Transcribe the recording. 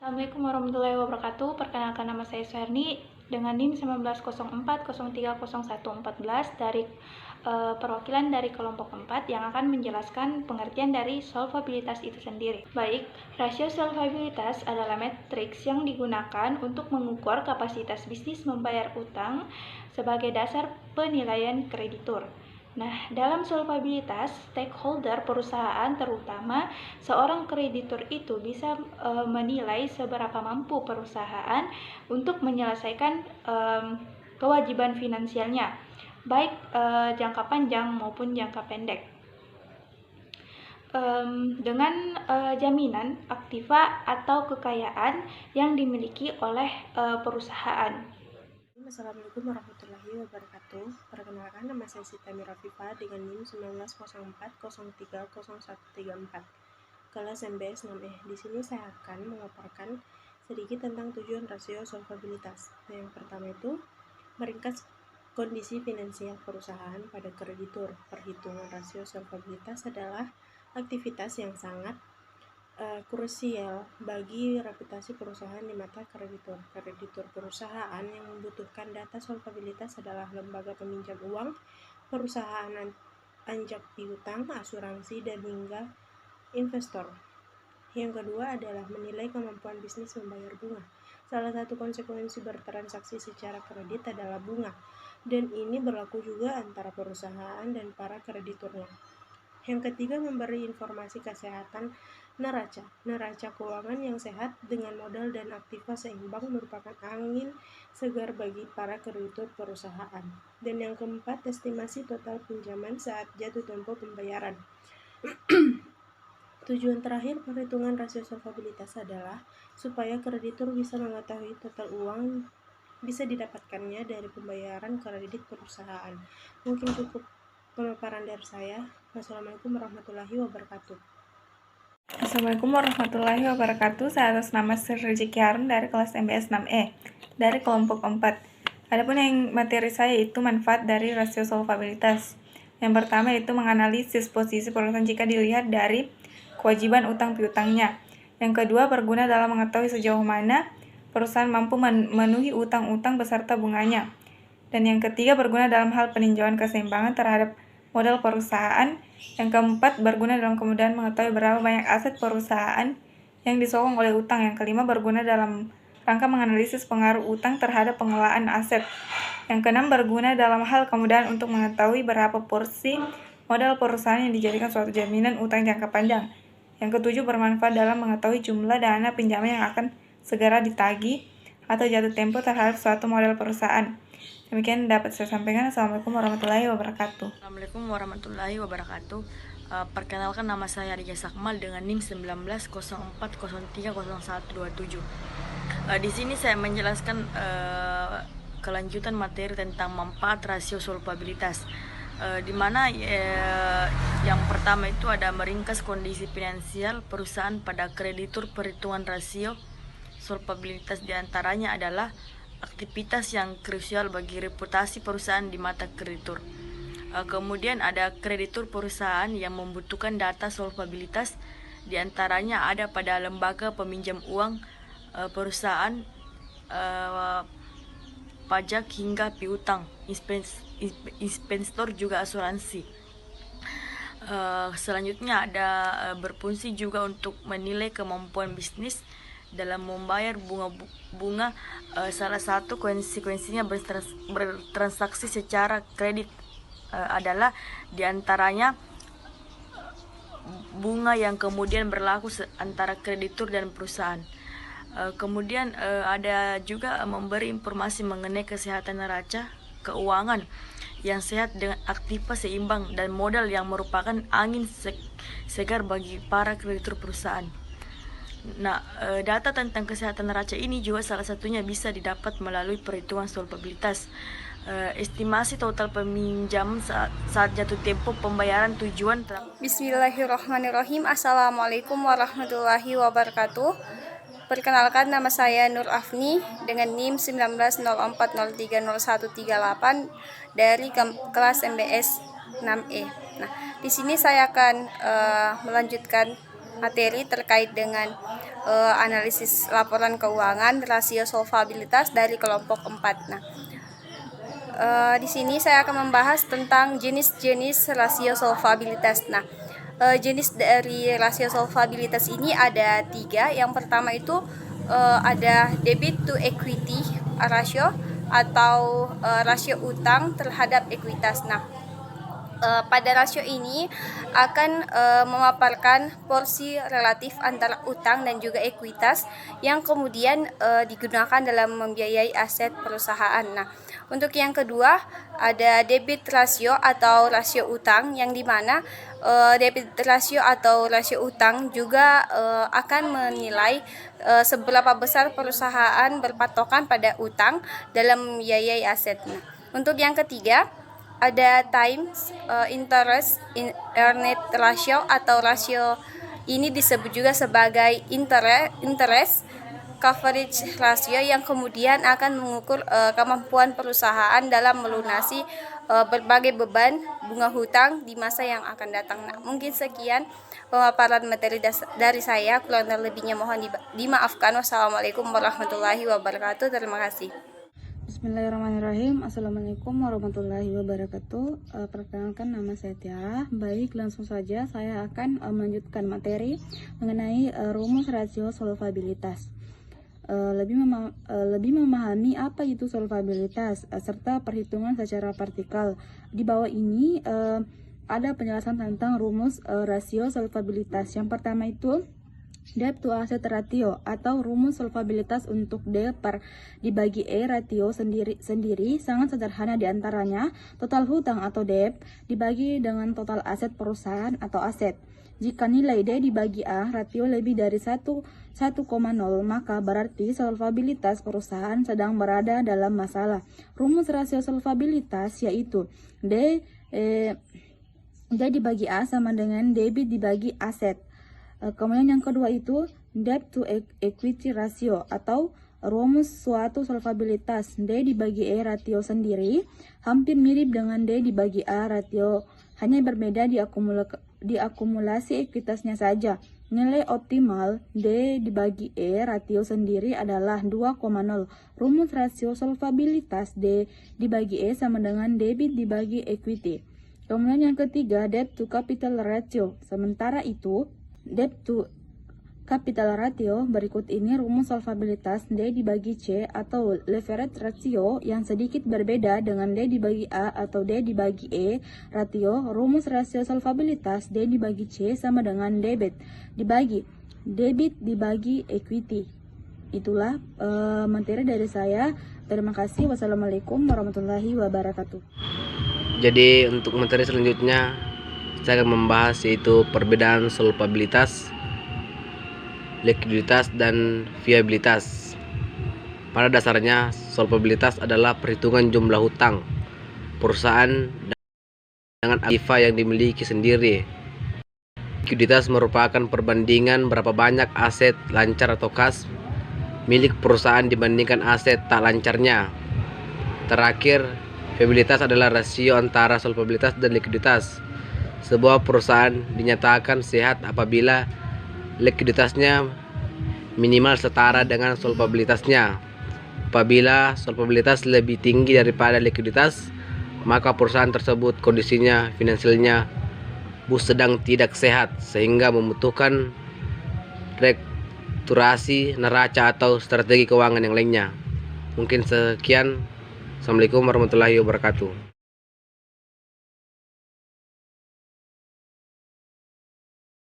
Assalamualaikum warahmatullahi wabarakatuh. Perkenalkan, nama saya Suherni dengan NIM 1904030114 dari perwakilan dari kelompok 4 yang akan menjelaskan pengertian dari solvabilitas itu sendiri. Baik, rasio solvabilitas adalah matriks yang digunakan untuk mengukur kapasitas bisnis membayar utang sebagai dasar penilaian kreditur. Nah, dalam solvabilitas, stakeholder perusahaan, terutama seorang kreditur, itu bisa menilai seberapa mampu perusahaan untuk menyelesaikan kewajiban finansialnya, baik jangka panjang maupun jangka pendek, dengan jaminan aktiva atau kekayaan yang dimiliki oleh perusahaan. Assalamualaikum warahmatullahi wabarakatuh. Perkenalkan, nama saya Sita Mirafifa dengan NIM 1904030134 kelas MBS 6E. Di sini saya akan memaparkan sedikit tentang tujuan rasio solvabilitas. Yang pertama itu meringkas kondisi finansial perusahaan pada kreditur. Perhitungan rasio solvabilitas adalah aktivitas yang sangat krusial bagi reputasi perusahaan di mata kreditur. Kreditur perusahaan yang membutuhkan data solvabilitas adalah lembaga peminjam uang, perusahaan anjak piutang, asuransi, dan hingga investor. Yang kedua adalah menilai kemampuan bisnis membayar bunga. Salah satu konsekuensi bertransaksi secara kredit adalah bunga, dan ini berlaku juga antara perusahaan dan para krediturnya. Yang ketiga, memberi informasi kesehatan neraca. Neraca keuangan yang sehat dengan modal dan aktiva seimbang merupakan angin segar bagi para kreditur perusahaan. Dan yang keempat, estimasi total pinjaman saat jatuh tempo pembayaran. Tujuan terakhir perhitungan rasio solvabilitas adalah supaya kreditur bisa mengetahui total uang bisa didapatkannya dari pembayaran kredit perusahaan. Mungkin cukup pemaparan dari saya. Wassalamualaikum warahmatullahi wabarakatuh. Assalamualaikum warahmatullahi wabarakatuh. Saya atas nama Sri Rezeki Harun dari kelas MBS 6E dari kelompok 4. Adapun yang materi saya itu manfaat dari rasio solvabilitas. Yang pertama itu menganalisis posisi perusahaan jika dilihat dari kewajiban utang piutangnya. Yang kedua, berguna dalam mengetahui sejauh mana perusahaan mampu memenuhi utang-utang beserta bunganya. Dan yang ketiga, berguna dalam hal peninjauan keseimbangan terhadap modal perusahaan. Yang keempat, berguna dalam kemudahan mengetahui berapa banyak aset perusahaan yang disokong oleh utang. Yang kelima, berguna dalam rangka menganalisis pengaruh utang terhadap pengelolaan aset. Yang keenam, berguna dalam hal kemudahan untuk mengetahui berapa porsi modal perusahaan yang dijadikan suatu jaminan utang jangka panjang. Yang ketujuh, bermanfaat dalam mengetahui jumlah dana pinjaman yang akan segera ditagih atau jatuh tempo terhadap suatu modal perusahaan. Demikian dapat saya sampaikan. Assalamualaikum warahmatullahi wabarakatuh. Assalamualaikum warahmatullahi wabarakatuh. Perkenalkan, nama saya Rija Sakmal dengan NIM 1904030127. Di sini saya menjelaskan kelanjutan materi tentang manfaat rasio solvabilitas. Di mana yang pertama itu ada meringkas kondisi finansial perusahaan pada kreditur. Perhitungan rasio solvabilitas diantaranya adalah aktivitas yang krusial bagi reputasi perusahaan di mata kreditur. Kemudian ada kreditur perusahaan yang membutuhkan data solvabilitas, diantaranya ada pada lembaga peminjam uang, perusahaan, pajak hingga piutang, investor juga asuransi. Selanjutnya ada berfungsi juga untuk menilai kemampuan bisnis dalam membayar bunga. Salah satu konsekuensinya bertransaksi secara kredit adalah diantaranya bunga yang kemudian berlaku antara kreditur dan perusahaan. Kemudian ada juga memberi informasi mengenai kesehatan neraca keuangan yang sehat dengan aktiva seimbang dan modal yang merupakan angin segar bagi para kreditur perusahaan. Nah, data tentang kesehatan neraca ini juga salah satunya bisa didapat melalui perhitungan solvabilitas. Estimasi total peminjam saat jatuh tempo pembayaran tujuan. Bismillahirrahmanirrahim. Assalamualaikum warahmatullahi wabarakatuh. Perkenalkan, nama saya Nur Afni dengan NIM 1904030138 dari kelas MBS 6E. Nah, di sini saya akan melanjutkan materi terkait dengan analisis laporan keuangan rasio solvabilitas dari kelompok 4. Nah, di sini saya akan membahas tentang jenis-jenis rasio solvabilitas. Nah, jenis dari rasio solvabilitas ini ada 3. Yang pertama itu ada debit to equity ratio atau rasio utang terhadap ekuitas. Nah, pada rasio ini akan memaparkan porsi relatif antara utang dan juga ekuitas yang kemudian digunakan dalam membiayai aset perusahaan. Nah, untuk yang kedua ada debit rasio atau rasio utang, yang dimana debit rasio atau rasio utang juga akan menilai seberapa besar perusahaan berpatokan pada utang dalam membiayai aset. Nah, untuk yang ketiga ada times interest earned ratio atau rasio ini disebut juga sebagai interest coverage ratio, yang kemudian akan mengukur kemampuan perusahaan dalam melunasi berbagai beban bunga hutang di masa yang akan datang. Nah, mungkin sekian pemaparan materi dari saya, kurang dan lebihnya mohon dimaafkan. Wassalamualaikum warahmatullahi wabarakatuh. Terima kasih. Bismillahirrahmanirrahim. Assalamualaikum warahmatullahi wabarakatuh. Perkenalkan, nama saya Tiara. Baik, langsung saja saya akan melanjutkan materi mengenai rumus rasio solvabilitas. Lebih memahami apa itu solvabilitas serta perhitungan secara partikal. Di bawah ini ada penjelasan tentang rumus rasio solvabilitas. Yang pertama itu debt to asset ratio atau rumus solvabilitas untuk D dibagi E ratio sendiri sangat sederhana, diantaranya total hutang atau debt dibagi dengan total aset perusahaan atau aset. Jika nilai D dibagi A ratio lebih dari 1,0 maka berarti solvabilitas perusahaan sedang berada dalam masalah. Rumus rasio solvabilitas yaitu D dibagi A sama dengan debit dibagi aset. Kemudian yang kedua itu debt to equity ratio atau rumus suatu solvabilitas. D dibagi E ratio sendiri hampir mirip dengan D dibagi A ratio, hanya berbeda di akumulasi ekuitasnya saja. Nilai optimal D dibagi E ratio sendiri adalah 2,0. Rumus rasio solvabilitas D dibagi E sama dengan debit dibagi equity. Kemudian yang ketiga debt to capital ratio. Sementara itu debt to capital ratio berikut ini rumus solvabilitas D dibagi C atau leverage ratio yang sedikit berbeda dengan D dibagi A atau D dibagi E ratio. Rumus rasio solvabilitas D dibagi C sama dengan debit dibagi equity. Itulah materi dari saya. Terima kasih. Wassalamualaikum warahmatullahi wabarakatuh. Jadi untuk materi selanjutnya saya akan membahas yaitu perbedaan solvabilitas, likuiditas, dan viabilitas. Pada dasarnya, solvabilitas adalah perhitungan jumlah hutang perusahaan dengan aktiva yang dimiliki sendiri. Likuiditas merupakan perbandingan berapa banyak aset lancar atau kas milik perusahaan dibandingkan aset tak lancarnya. Terakhir, viabilitas adalah rasio antara solvabilitas dan likuiditas. Sebuah perusahaan dinyatakan sehat apabila likuiditasnya minimal setara dengan solvabilitasnya. Apabila solvabilitas lebih tinggi daripada likuiditas, maka perusahaan tersebut kondisinya finansialnya sedang tidak sehat sehingga membutuhkan restrukturasi neraca atau strategi keuangan yang lainnya. Mungkin sekian. Assalamualaikum warahmatullahi wabarakatuh.